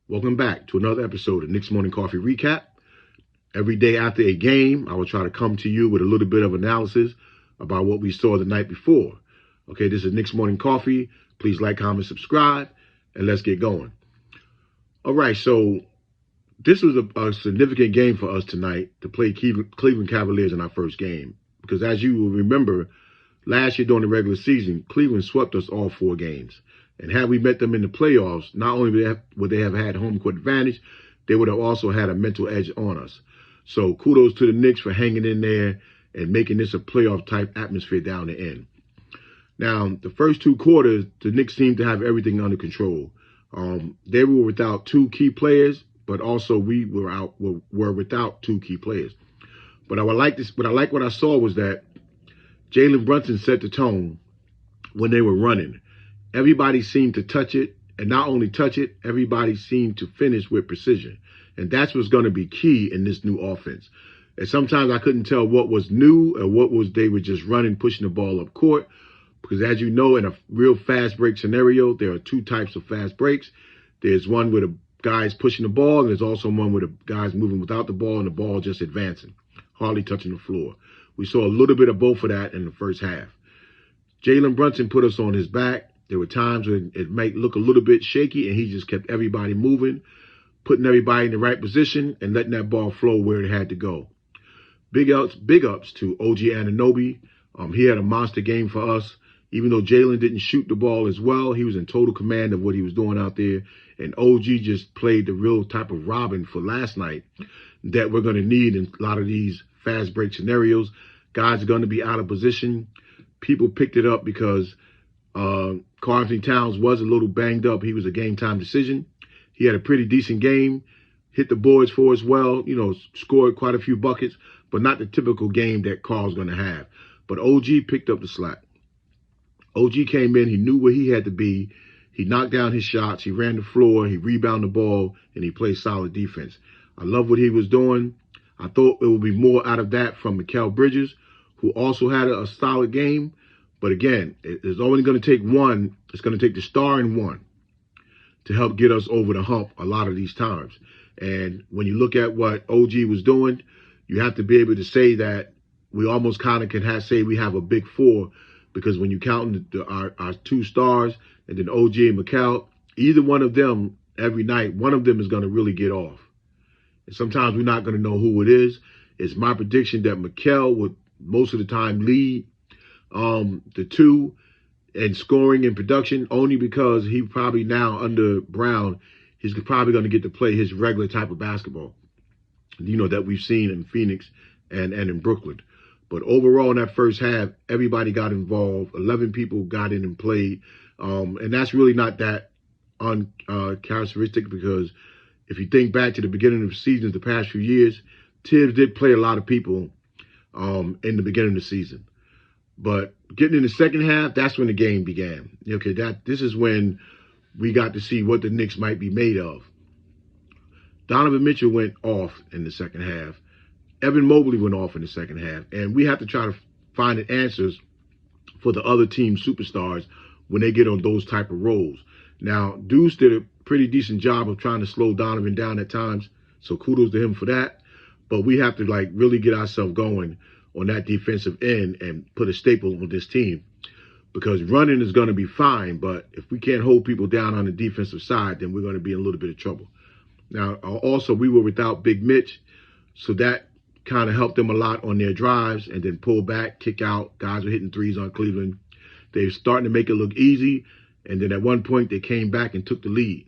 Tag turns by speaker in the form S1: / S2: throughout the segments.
S1: Welcome back to another episode of Knicks Morning Coffee Recap. Every day after a game, I will try to come to you with a little bit of analysis about what we saw the night before. Okay, this is Knicks Morning Coffee. Please like, comment, subscribe, and let's get going. All right, so this was a significant game for us tonight to play Cleveland Cavaliers in our first game. Because as you will remember, last year during the regular season, Cleveland swept us all 4 games. And had we met them in the playoffs, not only would they have had home court advantage, they would have also had a mental edge on us. So kudos to the Knicks for hanging in there and making this a playoff-type atmosphere down the end. Now, the first 2 quarters, the Knicks seemed to have everything under control. They were without 2 key players, but also we were without 2 key players. But what I saw was that Jalen Brunson set the tone when they were running. Everybody seemed to touch it, and not only touch it, everybody seemed to finish with precision. And that's what's going to be key in this new offense. And sometimes I couldn't tell what was new and what was they were just running, pushing the ball up court. Because as you know, in a real fast break scenario, there are 2 types of fast breaks. There's one where the guy's pushing the ball, and there's also one where the guy's moving without the ball and the ball just advancing, hardly touching the floor. We saw a little bit of both of that in the first half. Jalen Brunson put us on his back. There were times when it might look a little bit shaky, and he just kept everybody moving, putting everybody in the right position, and letting that ball flow where it had to go. Big ups to OG Anunoby. He had a monster game for us. Even though Jalen didn't shoot the ball as well, he was in total command of what he was doing out there. And OG just played the real type of Robin for last night that we're going to need in a lot of these fast break scenarios. Guys are going to be out of position. People picked it up because Karl-Anthony Towns was a little banged up. He was a game-time decision. He had a pretty decent game, hit the boards for us well, scored quite a few buckets, but not the typical game that Karl's going to have. But OG picked up the slack. OG came in, he knew where he had to be. He knocked down his shots, he ran the floor, he rebounded the ball, and he played solid defense. I love what he was doing. I thought it would be more out of that from Mikal Bridges, who also had a solid game. But again, it's only going to take one. It's going to take the star in one to help get us over the hump a lot of these times. And when you look at what OG was doing, you have to be able to say that we almost kind of can say we have a big 4, because when you count our 2 stars and then OG and Mikal, either one of them every night, one of them is going to really get off. And sometimes we're not going to know who it is. It's my prediction that Mikal would most of the time lead the 2 in scoring and production, only because he probably now under Brown, he's probably going to get to play his regular type of basketball, that we've seen in Phoenix and in Brooklyn. But overall in that first half, everybody got involved. 11 people got in and played. And that's really not that uncharacteristic, because if you think back to the beginning of the season, the past few years, Tibbs did play a lot of people in the beginning of the season. But getting in the second half, that's when the game began. Okay, this is when we got to see what the Knicks might be made of. Donovan Mitchell went off in the second half. Evan Mobley went off in the second half. And we have to try to find the answers for the other team superstars when they get on those type of roles. Now, Deuce did a pretty decent job of trying to slow Donovan down at times, so kudos to him for that. But we have to really get ourselves going on that defensive end and put a staple on this team, because running is going to be fine, but if we can't hold people down on the defensive side, then we're going to be in a little bit of trouble. Now, also, we were without Big Mitch, so that kind of helped them a lot on their drives, and then pull back, kick out. Guys were hitting threes on Cleveland. They're starting to make it look easy, and then at one point they came back and took the lead.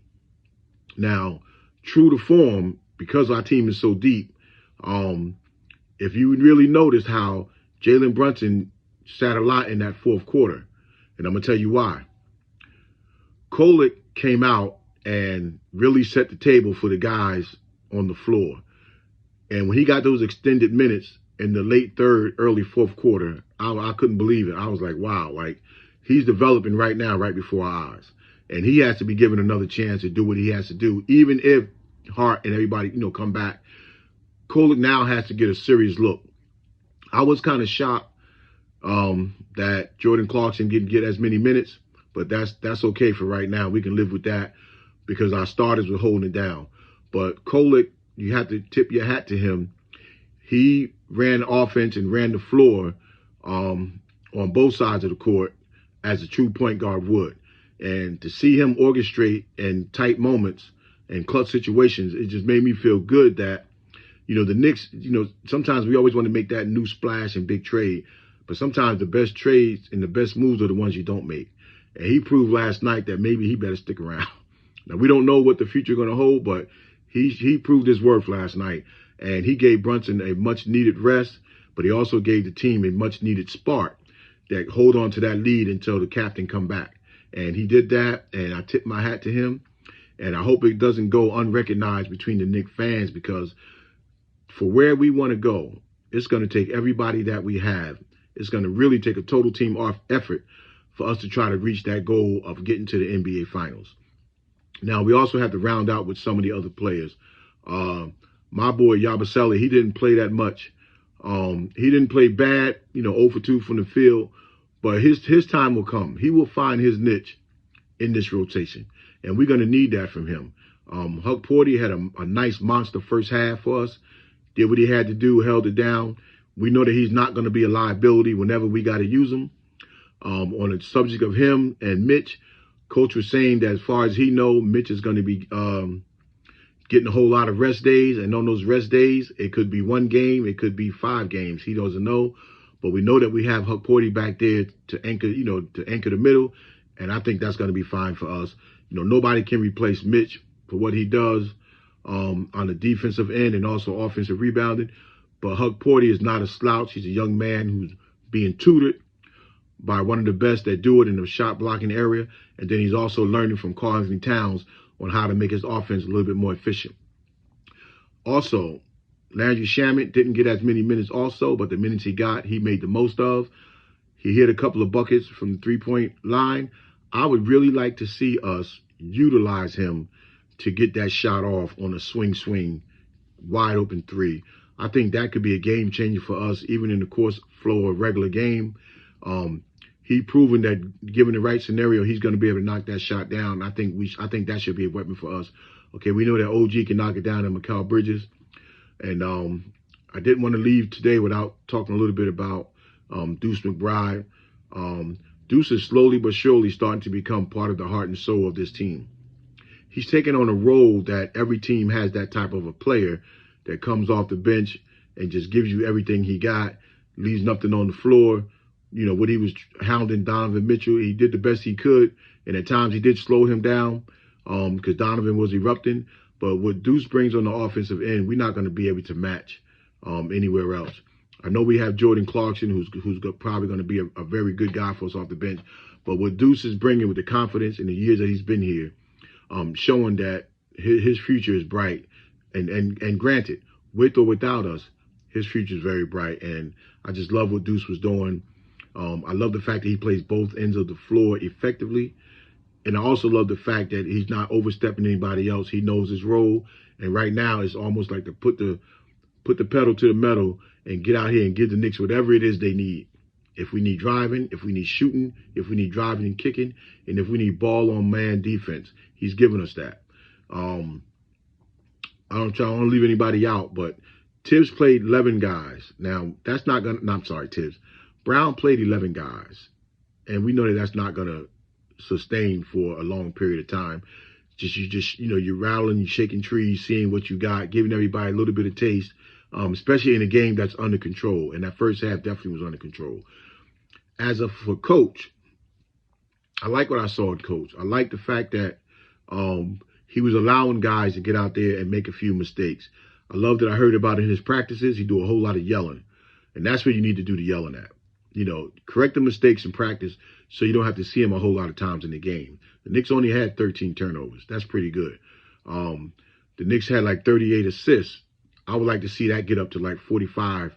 S1: Now, true to form, because our team is so deep, if you really noticed how Jalen Brunson sat a lot in that fourth quarter, and I'm going to tell you why. Kolek came out and really set the table for the guys on the floor. And when he got those extended minutes in the late third, early fourth quarter, I couldn't believe it. I was like, wow, he's developing right now, right before our eyes. And he has to be given another chance to do what he has to do, even if Hart and everybody, come back. Kolek now has to get a serious look. I was kind of shocked that Jordan Clarkson didn't get as many minutes, but that's okay for right now. We can live with that. because our starters were holding it down. But Kolek, you have to tip your hat to him. He ran offense and ran the floor on both sides of the court as a true point guard would. And to see him orchestrate in tight moments and clutch situations, it just made me feel good that, the Knicks, sometimes we always want to make that new splash and big trade. But sometimes the best trades and the best moves are the ones you don't make. And he proved last night that maybe he better stick around. Now, we don't know what the future is going to hold, but he proved his worth last night. And he gave Brunson a much-needed rest, but he also gave the team a much-needed spark that hold on to that lead until the captain come back. And he did that, and I tip my hat to him. And I hope it doesn't go unrecognized between the Knicks fans, because for where we want to go, it's going to take everybody that we have. It's going to really take a total team effort for us to try to reach that goal of getting to the NBA Finals. Now, we also have to round out with some of the other players. My boy Yabusele, he didn't play that much. He didn't play bad, 0 for 2 from the field, but his time will come. He will find his niche in this rotation, and we're going to need that from him. Huck Porty had a nice monster first half for us, did what he had to do, held it down. We know that he's not going to be a liability whenever we got to use him. On the subject of him and Mitch, Coach was saying that as far as he knows, Mitch is going to be getting a whole lot of rest days. And on those rest days, it could be 1 game, it could be 5 games. He doesn't know. But we know that we have Huck Porty back there to anchor, to anchor the middle. And I think that's going to be fine for us. Nobody can replace Mitch for what he does on the defensive end and also offensive rebounding. But Huck Porty is not a slouch. He's a young man who's being tutored by one of the best that do it in the shot blocking area. And then he's also learning from Karl-Anthony Towns on how to make his offense a little bit more efficient. Also, Landry Shamet didn't get as many minutes also, but the minutes he got, he made the most of. He hit a couple of buckets from the three-point line. I would really like to see us utilize him to get that shot off on a swing, wide open 3. I think that could be a game changer for us, even in the course flow of a regular game. He proven that given the right scenario, he's going to be able to knock that shot down. I think that should be a weapon for us. Okay, we know that OG can knock it down and Mikal Bridges. And I didn't want to leave today without talking a little bit about Deuce McBride. Deuce is slowly but surely starting to become part of the heart and soul of this team. He's taken on a role that every team has, that type of a player that comes off the bench and just gives you everything he got, leaves nothing on the floor. When he was hounding Donovan Mitchell, he did the best he could. And at times he did slow him down because Donovan was erupting. But what Deuce brings on the offensive end, we're not going to be able to match anywhere else. I know we have Jordan Clarkson, who's probably going to be a very good guy for us off the bench. But what Deuce is bringing with the confidence in the years that he's been here, showing that his future is bright. And granted, with or without us, his future is very bright. And I just love what Deuce was doing. I love the fact that he plays both ends of the floor effectively. And I also love the fact that he's not overstepping anybody else. He knows his role. And right now, it's almost like to put the pedal to the metal and get out here and give the Knicks whatever it is they need. If we need driving, if we need shooting, if we need driving and kicking, and if we need ball-on-man defense, he's giving us that. I don't want to leave anybody out, but Tibbs played 11 guys. Now, that's not going to – I'm sorry, Tibbs. Brown played 11 guys, and we know that that's not going to sustain for a long period of time. You're rattling, you're shaking trees, seeing what you got, giving everybody a little bit of taste, especially in a game that's under control. And that first half definitely was under control. For Coach, I like what I saw in Coach. I like the fact that he was allowing guys to get out there and make a few mistakes. I love that I heard about it in his practices. He do a whole lot of yelling. And that's what you need to do the yelling at. Correct the mistakes in practice so you don't have to see him a whole lot of times in the game. The Knicks only had 13 turnovers. That's pretty good. The Knicks had like 38 assists. I would like to see that get up to like 45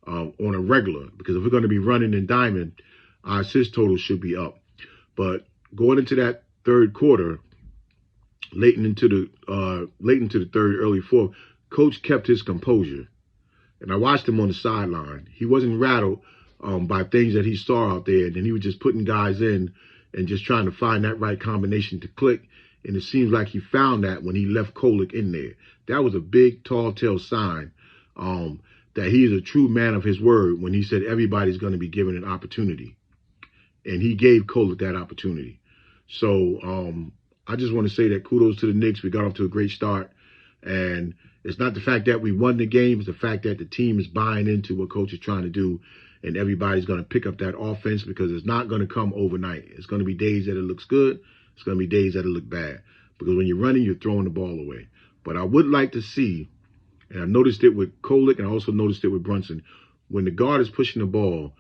S1: on a regular, because if we're going to be running in diamond, our assist total should be up. But going into that third quarter, late into the third, early fourth, Coach kept his composure. And I watched him on the sideline. He wasn't rattled by things that he saw out there. And then he was just putting guys in and just trying to find that right combination to click. And it seems like he found that when he left Kolek in there. That was a big, tall tale sign that he is a true man of his word when he said everybody's going to be given an opportunity. And he gave Kolek that opportunity. So I just want to say that kudos to the Knicks. We got off to a great start. And it's not the fact that we won the game. It's the fact that the team is buying into what coach is trying to do. And everybody's going to pick up that offense because it's not going to come overnight. It's going to be days that it looks good. It's going to be days that it look bad. Because when you're running, you're throwing the ball away. But I would like to see, and I noticed it with Kolek and I also noticed it with Brunson, when the guard is pushing the ball,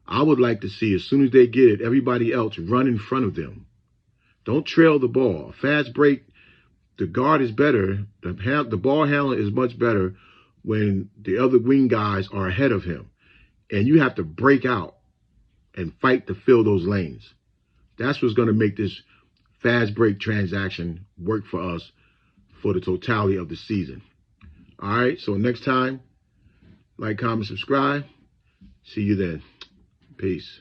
S1: I would like to see as soon as they get it, everybody else run in front of them. Don't trail the ball. A fast break, the guard is better. The ball handler is much better when the other wing guys are ahead of him. And you have to break out and fight to fill those lanes. That's what's going to make this fast break transaction work for us for the totality of the season. All right, so next time, like, comment, subscribe. See you then. Peace.